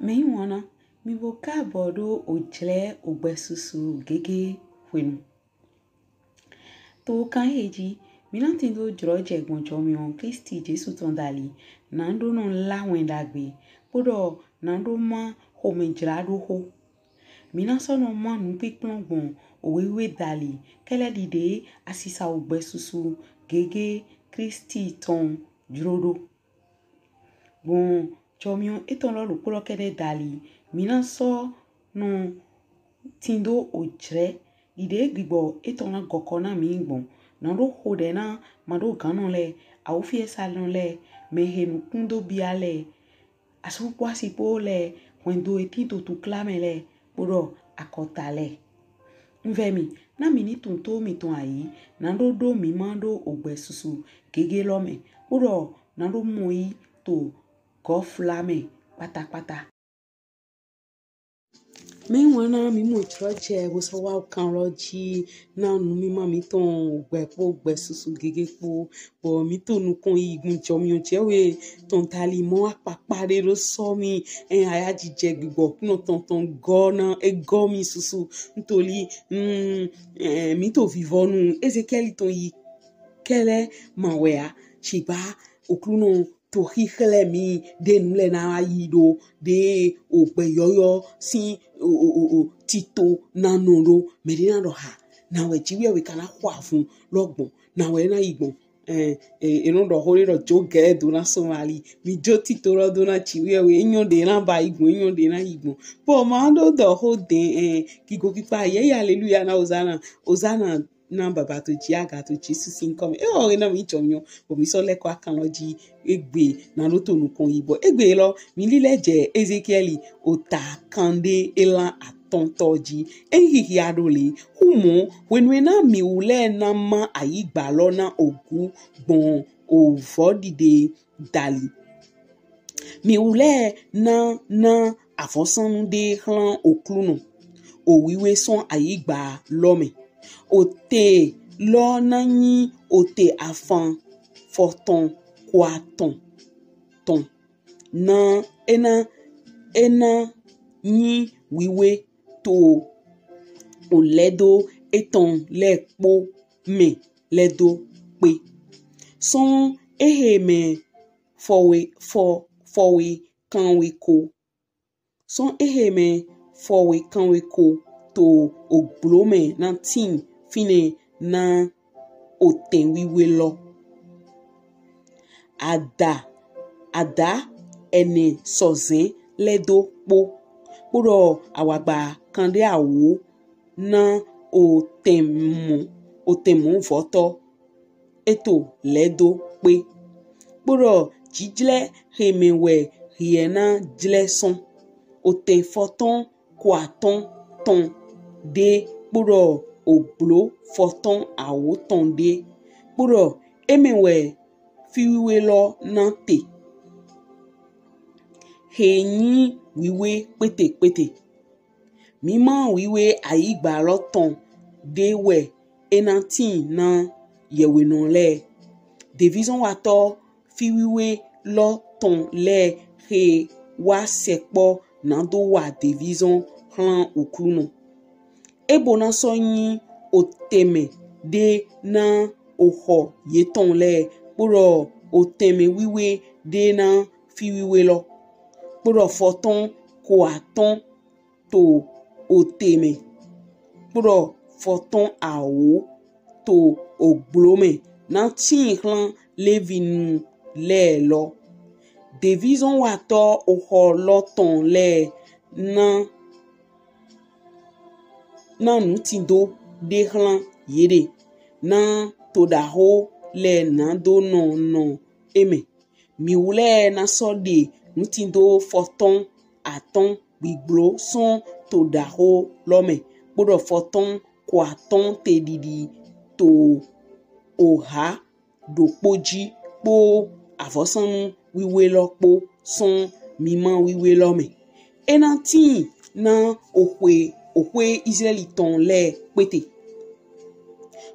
Me wana mi boka bodo ojle ogbesusu gege wenu. To kan heji mi nan tindo droje gbonjo mi on Kristi Jesu tondali nando non la wendagbe podo nando ma ho menjrado ho. Mi nan so no ma nu pikplon gbon owewe dali kele dide asisa ogbesusu gege Kristi ton drodo. Bon chomion eton lo kolo kede dali mina so no tindo ojre ide gbibo eton na gokona mi gbon na do hode na mado ganon le awufie salon le mehenu kundo biale asu kwasi pole wendo etito tu klamele bodo akotale mvemi na mini tunto mi ton ayi na do mi mando ogbesusu gege lome bodo na do moi to go flame pata. Me wana mi mo troche wo so wa kan roji na nu mi ma mi ton ogbe susu gege po bo mi to nu kon igun jo mi o je we ton tali mo apapare ro so mi aya jije gbigbo no ton go na e go mi susu ntoli mi to vivonu Ezekiel ton yi kele mawea chiba okluno to hikele mi de nule na yido de ogbe yoyo si tito na noro medina do ha na we jiwe we kana kwafun logbon na we na igbon eno do hore do joge do na somali mi jo tito ro do na chiwe we enyon de na ba igbon enyon de na igbon bo ma do ho de kigo kipa ye hallelujah na ozana na baba to ji aga to Jesus sin come o na mi chomyo bo mi so le kwa kan loji egbe na lo to nu kon ibo egbe lo mi lileje Ezekiel o ta kande elan atontoji enhihi adole humo wenwe na mi ule na ma ayigba lo na ogu gbon o vodide dali mi ule na afosanu de hlan okluno o wiwe son ayigba lome ote lo nanyi ote afan forton kwaton ton na ena nyi wiwe to oledo eton lepo me ledo pe son eheme forwe kanwe ko son eheme forwe kanwe ko to oblome na tin fine na oten wiwe lo ada ene sozen ledo po puro awagba kande awo na otemu voto eto ledo pe puro jijle hemewe hiena jle son oten foton kwaton ton de puro oblo foton awo ton de puro emewe fiwiwe lo nante henyi wiwe pete mima wiwe ayigba lo ton de we enatin na yewe non le division wato fiwiwe lo ton le he wa sepo na do wa division hlan okruno ebo na so yin oteme de na oho yeton le puro oteme wiwe de na fiwiwe lo puro foton ko aton to oteme puro foton awo to oblome na tin hlan levinu le lo division wato oho loton le na nutindo de hlan yede na to da ho le na do no eme mi wule na so de nutindo foton aton gbiglo son to da ho lome podo foton ko aton te didi to oha do poji po afosanu wiwe lo po son mima wiwe lome enantin na okwe Israeli ton le pete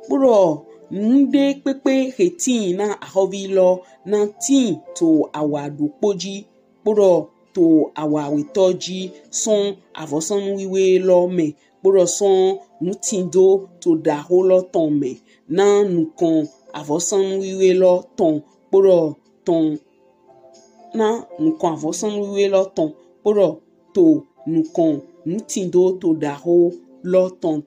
puro nde pepe hetin na ahovi lo na tin to awadu poji puro to awawe toji son avosan wiwe lo me kporo son nutindo to daho lo ton me na nukon avosan wiwe lo ton kporo ton na nukon avosan wiwe lo ton kporo to nukon nutindo to daho lo ton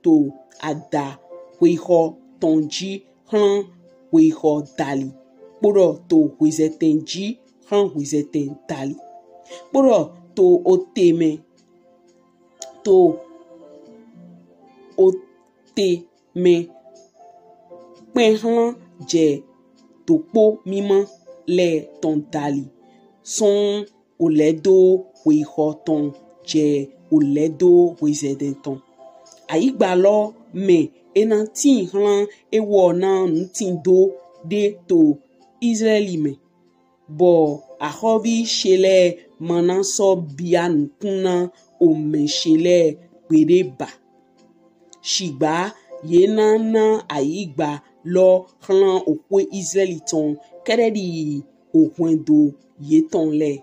to ada weho tonji hran weho dali kporo to huizetenji hran huizeten dali kporo to oteme penhlan je to po mima le ton dali son oledo weho ton je oledo huizeden ton aigba lo me ena tin hlan ewo na ntin do de to Israeli me bo ahovi shele manaso bian kuna o me shele pereba shigba yena na aigba lo hlan okwe Israeli ton keredi okwendo yeton le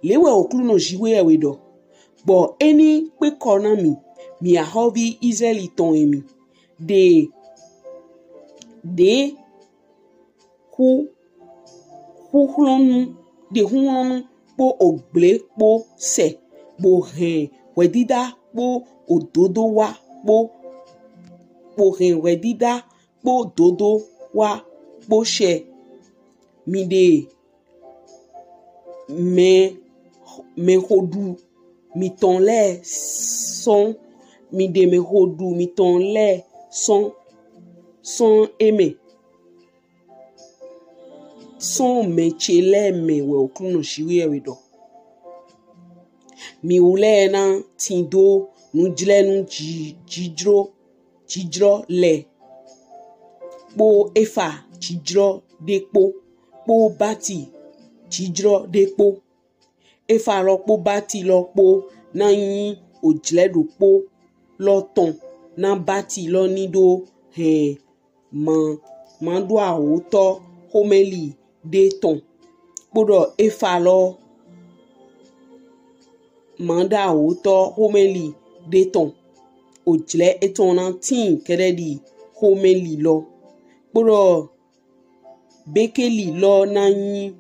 lewe okluno jiwe ewedo bo eni pe kona mi ahovi Israeli ton emi de hulonu po ogble po se bo hen wedida po ododo wa po hen wedida po dodo wa po she mi de me hodu mi ton le son mi de me hodu mi ton le son eme son mechele me we okluno shiwe ewedo mi ule na tindo nujle nu jijro le po efa jijro depo po bati jijro depo efa ro po bati lo po na yin ojle do po lo ton na bati lo nido mando awoto homeli de ton kporo efa lo manda awoto homeli de ton ojle eton na tin keredi homeli lo kporo bekeli lo na yin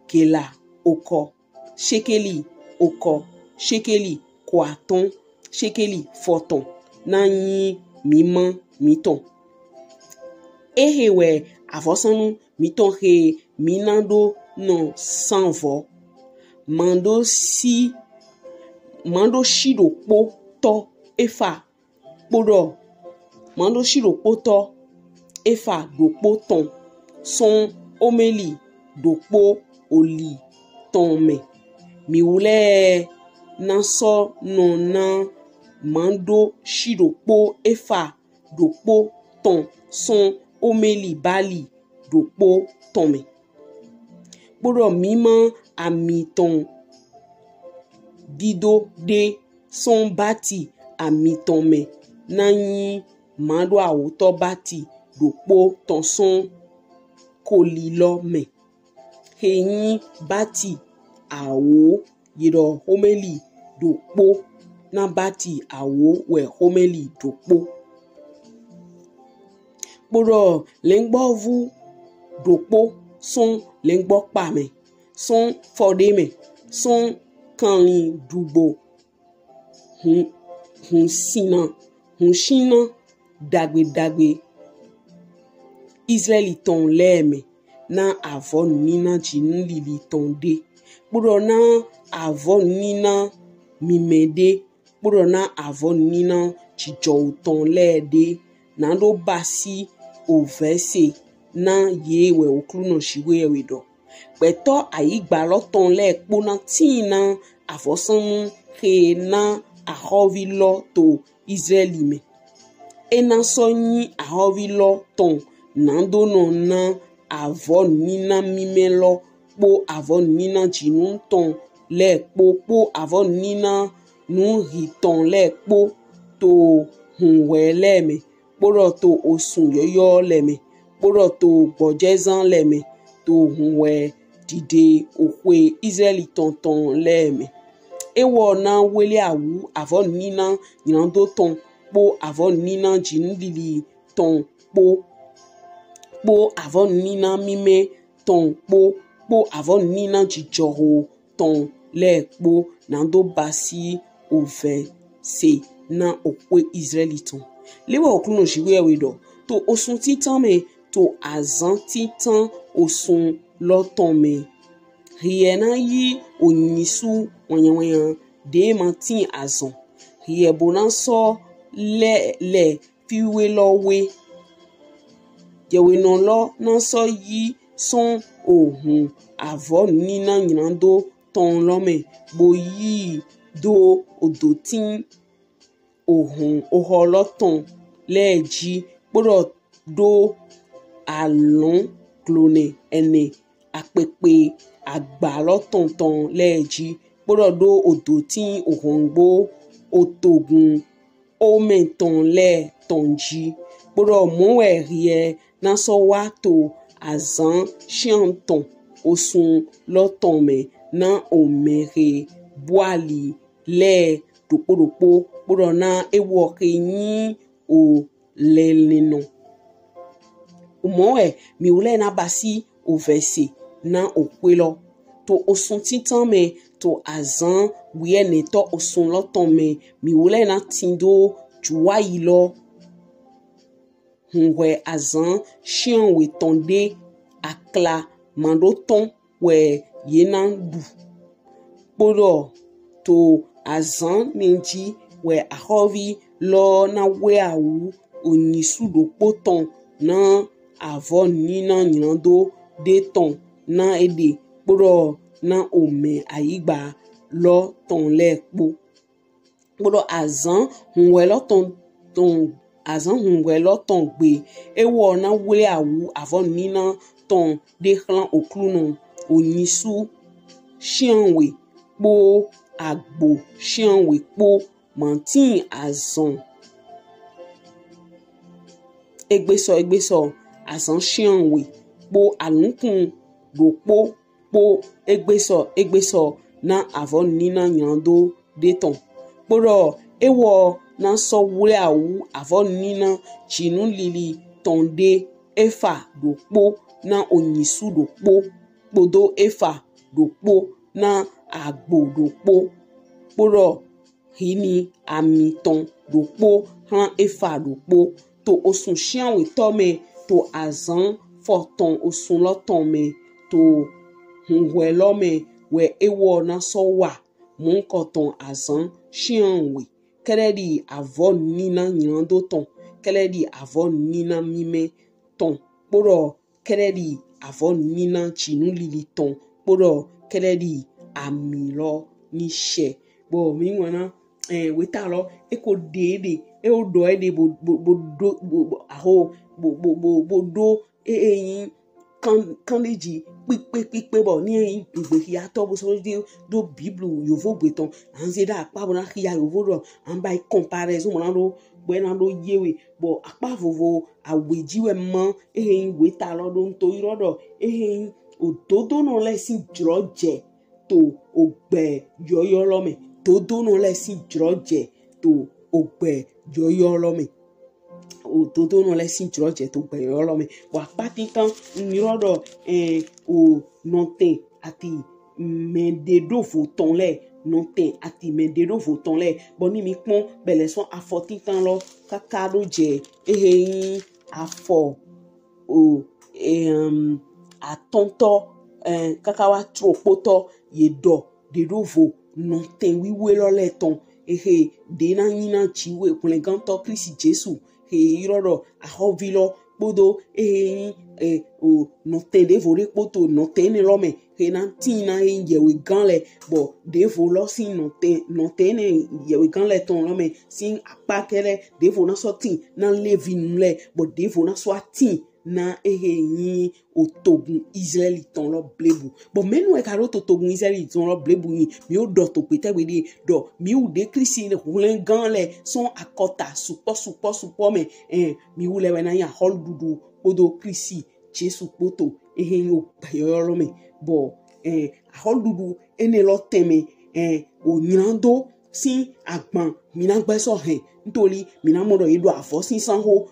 kela oko shekeli kwaton shekeli foton na yin miton ehewe avosanu miton he minando no sanvo mando shido po to efa kporo mando shido po to efa do po ton son omeli do po oli ton me mi wule na so no na mando shido po efa do po ton son omeli bali do po ton me kporo mima ami ton dido de son bati ami ton me na yin mando awoto bati do po ton son koli lo me heyin bati awo yiro homeli do po na bati awo we homeli do po kporo lengbo vu do po son lengbo pa me son fode me son kanlin dugbo hun shina dagbe Israeli ton leme na avon nina jinu lili ton de kporo na avon nina mimede kporo na avon nina jijo ton le de na do basi ovese na ye we okluno shiwe ewedo peto aigba lo ton le kpona tina avosanu he na ahovi lo to Israeli me ena so yin ahovi lo ton nando no na avon nina mimelo po avon nina jinu ton le po avon nina nu hiton le po to hunwe leme kporo to osun yoyo leme kporo to gbojezan leme to hunwe dide okwe Israeli tonton leme ewo na wele awu avon nina nyando ton po avon nina jinlili ton po avon nina mime ton po avon nina jijoho ton le po nando basi ove se na okwe Israeli ton lewe okluno jiwe wedo to osun titan me to azan titan osun loton me riena yi onisu wanya de mantin azan rie bonan so le piwe lowe yewe non lo nan so yi son ohun avon nina nyando ton lome bo yi do odotin ohun oholoton leji gbọ́dọ̀ do alon clone ene apepe agbalotonton leji gbọ́dọ̀ do odotin ohongbo otogun omenton le tonji gbọ́dọ̀ mowe rie naso wa to azan shianton osun loton me na omere boali le dopodopo gbọ́dọ̀ na ewo ke yin o leleno umoe mi ule na basi ovese na okwelo to osun titan me to azan wiye ne to osun loton me mi ule na tindo juwa yilo hunwe azan shion we tonde akla mando ton we yenan bu gbọ́dọ̀ to azan menji we ahovi lo na we awu onisu do poton na avon nina nyando de ton na ede gbọ́dọ̀ na ome ayigba lo ton le po gbọ́dọ̀ azan hunwe lo ton azan hunwe lo ton gbe ewo na we awu avon nina ton de klan okluno onisu shianwe po agbo shianwe po mantin azan egbeso azan shianwe po alunkun do po egbeso na avon nina nyando deton gbọ́dọ̀ ewo na so wure awu avon nina chinu lili tonde efa do po na onisu do po podo efa do po na agbo do po gbọ́dọ̀ hini amiton do po han efa do po to osun shianwe to me to azan forton osun loton me to hunwe lo me we ewo na so wa mon koton azan shianwe keledi avon nina nyando ton keledi avon nina mime ton gbọ́dọ̀ keledi avon nina chinu lili ton gbọ́dọ̀ keledi amilo ni she bo mi wana weta lo eko dede e o do ede bo aho bo do eyin kan leji pipe bo ni eyin igbe ya to bo so de do bible yovo gbe ton an se da pa bo na ya yovo do an by comparison mo na do gbe na do yewe bo apa vovo awejiwe mo eyin weta lo do nto irodo eyin ododo no le sin droje to ogbe yoyo lome todo no le si droje to ogbe yoyo lome o todo no le si droje to ogbe yoyo lome wa pati kan nirodo o note ati mendedo voton le note ati mendedo voton le boni mi pon bele son afoti tan lo kakado je afo o atonto kakawa tropoto yedo de dovo non ten wiwe lo le ton de na nyina chiwe pour les ganto Christ Jesu irodo ahovilo bodo o non ten de vore poto non ten lo me na tina yewe gan le bo de vo lo sin non ten yewe gan le ton lo me sin apakele de vo na so tin na levin le bo de vo na so tin na yin otogun Israeli ton lo blebu bo menu e karo togun Israeli ton lo blebu yin mi o do to pete we de do mi u de Christ ne hulen gan le son akota supo me mi u le we na ya hol dudu odo Christ Jesu poto yo bayo me bo ahodudu ene lo teme o nyando si agban mina gbeso hen ntori mina modo yedo afosin sanho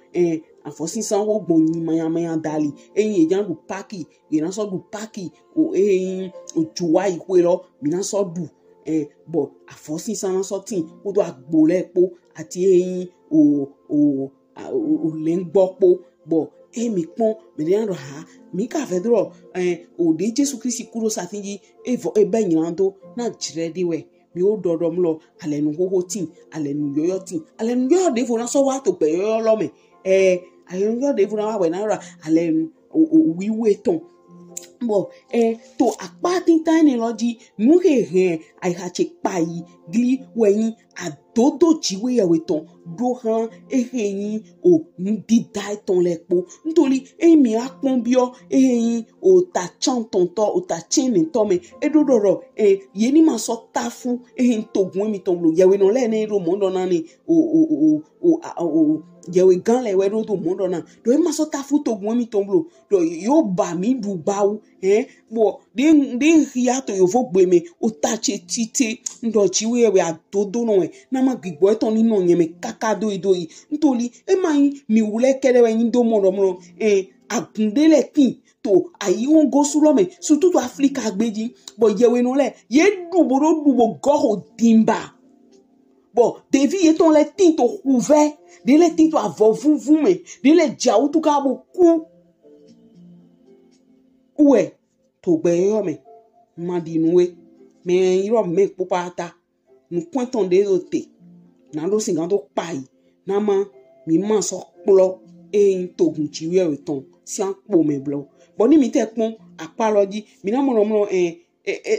afosin sanho gbon maya dali ejan du paki ina so du paki o o juwa ikwe lo mina so du bo afosin san so tin o do agbo lepo ati o lengbopo bo mi pon me de ando ha mi ka fe dro o de Jesu Kristi kuro satinji be nyando na jiredi we mi o dodo mlo alenu hoho tin alenu yoyo tin alenu yoyo de fo na so wa to pe yoyo lo me alenu yoyo de fo na wa we na ra alenu o wiwe ton bo to akpatin tiny logi mu he ai ha che pai gli wen adodo jiwe ya weton do han yin o ndi dai ton lepo ntori mi akpon bio yin o ta chan ton to o ta chin ton me edodoro ye ni ma so tafu togun mi ton lo yewe no le ni ro mo ndo na ni o yewe gan le we ro to mo ndo na do ma so tafu togun mi ton lo do yo ba mi du bawo bo de ria to yo vo gbe me o ta che tite ndo jiwe we adodo no na ma gbigbo eton ni no yen me kakado idoyi ntori mai mi wule kere we ndo mo agundele tin to ayi won go sulo me surtout to Africa agbeji bo yewe no le ye dubo go dimba bo devi eton le tin to couvert de le tin to avovuvu me de le jaou to ka bo ku uwe to gbe yo me madi nuwe me iro me popata nu pointon de ote na lo singan to pai na ma mi ma so plo togun jiwe weton si an po me blo bo ni mi te pon apaloji mi na mo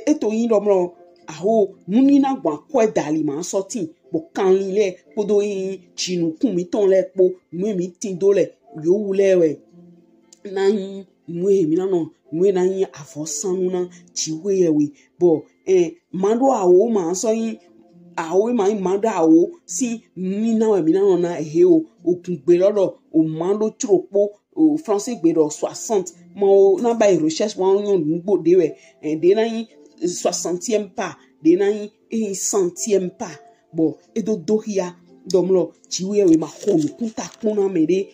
eto yin do mo aho nuni na gba ko dali ma so tin bo kan le podo yin chinu kun mi ton le po mi tin do le yo wule we na yin mi na no na yin afosanu na jiwe yewe bo mando awo ma so yin awo ma mando awo si ni na we mi na na o okun gbe lodo o mando tropo o français gbe do 60 mo na ba recherche won yon ngbo de we de na yin 60e pas de na yin 100e pas bo edo dohia domlo jiwe we ma honu kunta kuna mere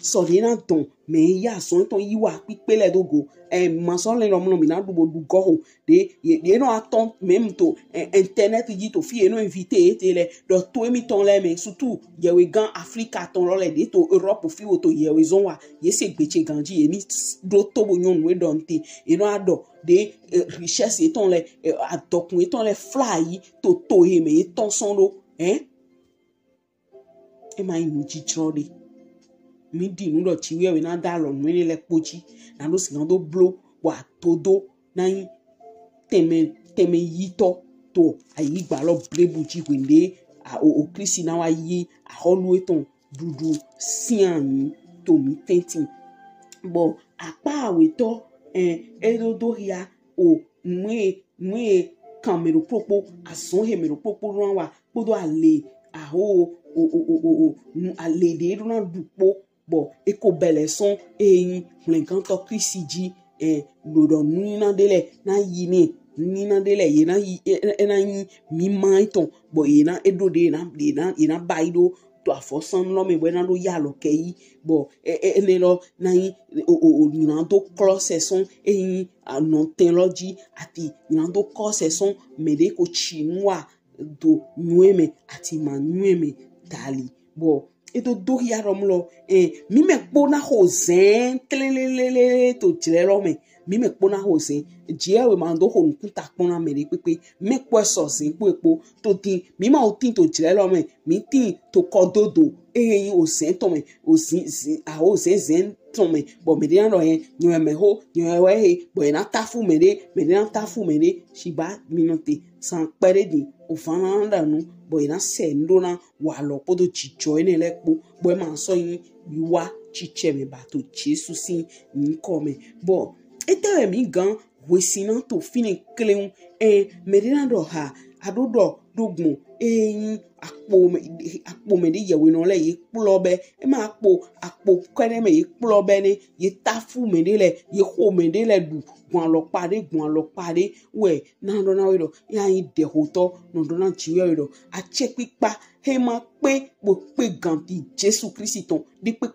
so de na don me ya so ton yiwa pipele dogo ma so le lo mi na dubo du go de no aton même to internet dit to fi no invité tele do to mi ton le me surtout yewe gan Africa ton lo le de to Europe fi o to yewe zon wa ye se gbeche ganji emi do to bo nyon we don te no ado de richesse ton le adokun ton le fly to he me ton son lo ma inu jitrode mi di nu do chiwe we na da lo nu le pochi na lo sigan do blo wa todo na teme yito to ayi gba lo blebuji wende o Kristi na wa yi aholu eton dudu sian to mi tentin bo apa aweto edodo hia o mwe kamero popo ason he mero popo ran wa podo ale aho ale de na dupo bo eko bele son yin flenkan to Kristi ji lodo nina dele na yini nina dele ye na yi mi maiton bo ye na edo de na baido to afosan lo me bena lo ya lo kei bo ele lo na yi o nina do close son yin non theology ati nina do cause son me de ko chinwa do nueme ati ma nueme dali bo eto do ya romlo mi me pona hozen tlelelele to tirelo me mi me pona hozen je we mando ho nkunta pona me pepe me po so sin po to tin mi ma o tin to tirelo me mi tin to kododo o sen to me o sin a o sen to me bo me de no nyo me ho nyo we bo na tafu me na tafu me de shiba minute san pere di o fananda nu bo ina se ndo na wa lo podo chicho ene lepo bo ma so yin yiwa chiche me ba to Jesu sin ni come bo etewe mi gan wesina to fini kleun me de na do ha adodo dogmo akpo me de yewe no le ye kplo be e ma akpo kene me ye kplo be ne ye tafu me de le ye ho me de le du gun lo pade we na do na we do ya yin de hoto no do na chi we do a che pipa he ma pe bo pe ganti Jésus Christ ton de pe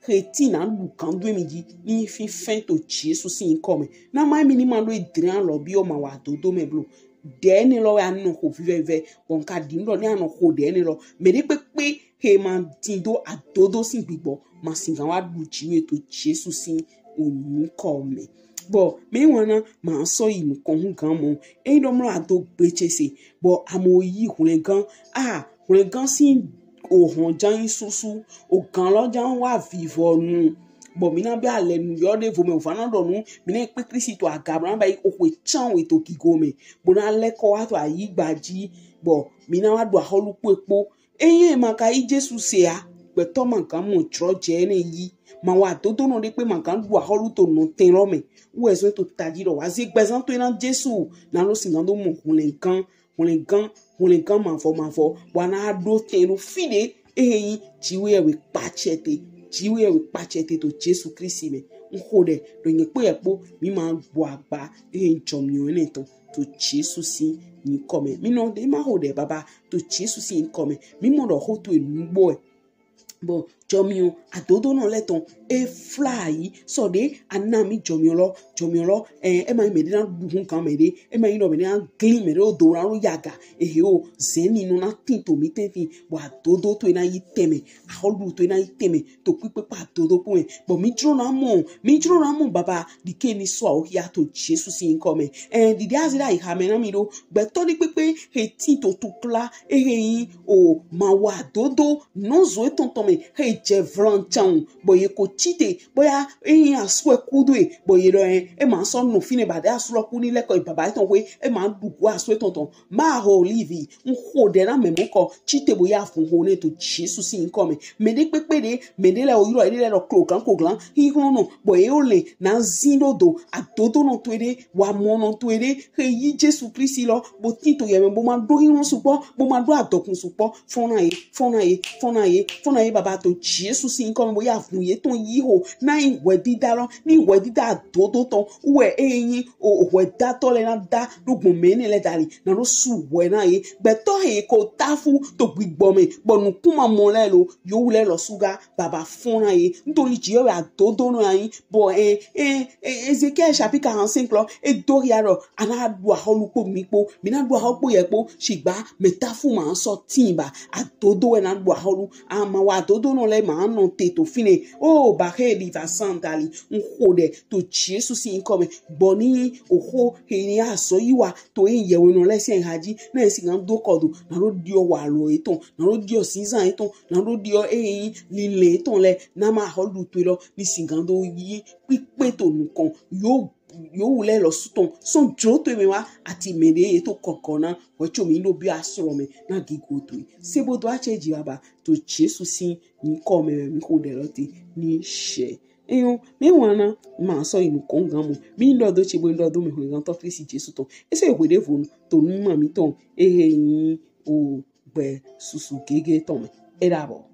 reti na lu kan do mi ji ni fi fin to Jesus sin come na ma mi ni ma lo edran lo bi o ma wa do me blo deni lo ya no ho vive bon ka dim lo ni ano ho deni lo me de pe he man tindo adodo sin gbigbo ma sin kan wa du chiwe to Jesus sin onu come bo me wana ma so yi mu kon hu gan mo e do mo ado gbechese bo amoyi hulen gan sin o hon jan susu o gan lo jan wa vivo nu bo mi na be ale nu yo de vo me ufana do nu mi na pe Kristo agabra ba o ko chan we to kigome bo na le ko wa to ayi gbaji bo mi na wa do aholu epo eye maka i Jesu se a pe to man kan mo tro je ne yi ma wa dodo no de pe man kan do aholu to no ten ro me wo eso to taji ro wa se gbezan to na Jesu na lo singando mo hulen kan man fo wa na do ten ro fide eyin jiwe we pachete to Jésus Christ me nhode do nye pe epo mi ma gbo agba enjomi one to Jesus si ni come mi no de ma hode baba to Jesus si ni come mi mo do ho to enugbo bo jomio adodo no leton e fly so de anami jomio lo e ma me de na duhun kan me de e ma ino me de clean me do do ran yaga e o zeni no na tinto mi tenfi bo adodo to na yiteme aholu to na yiteme to pipe pa adodo po bo mi dro na mo baba di ke ni so o ya to Jesus in come di dia zira I ha me na mi do gbe to ni pipe he tinto to kla e yin o ma wa adodo no zo etonton me he je vranchan boye ko chite boya eyin aswe kudu boye lo e ma so no fine ba da aslo ku ni leko baba ton we e ma dugu aswe tonton ma ho livi nho de na memo ko chite boya fun ho ne to Jesus in come me de pepe de me de le oyiro ile lo klo kan ko glan hi hono boye ole na zindo do adodo no to ede wa mo no to ede he yi Jesus Christ lo bo tito ye bo ma do hin supo bo ma do adokun supo fona ye baba to Jesus in come boya fun ye ton yi ho na iwe didaro ni iwe dida dodo ton we eyin o we da to le na da lugun me ni le dari na ro su we na ye gbe to he ko tafu to gbigbo me bonu kuma mo le lo yo wule lo suga baba fun na ye ntori ji o adodo no yin bo Ezekiel chapitre 45 lo e doria ro ana du aholupo mi po mi na du aholupo ye po sigba metafu ma so timba adodo na du aholu ama wa adodo no le ma no te to fine ba he li va sandali nhode to Jesus in come boni oho he ni aso yiwa to ye we no le sen haji na si gan do kodo na ro dio wa lo eton na ro dio season eton na ro dio ni le eton le na ma holu to lo ni singando yi pipe to nkan yo wule lo suton son joto me wa ati mede to kokona wacho mi lo bi asoro me na gigoto sebo do acheji baba to Jesus sin ni come mi ko de loti ni she eyo me wana ma so inu kongan mo mi lo do chebo lo do me ho gan to Kristi Jesus to ese we de fonu to nu ma mi ton yin o gbe susu gege ton me erabo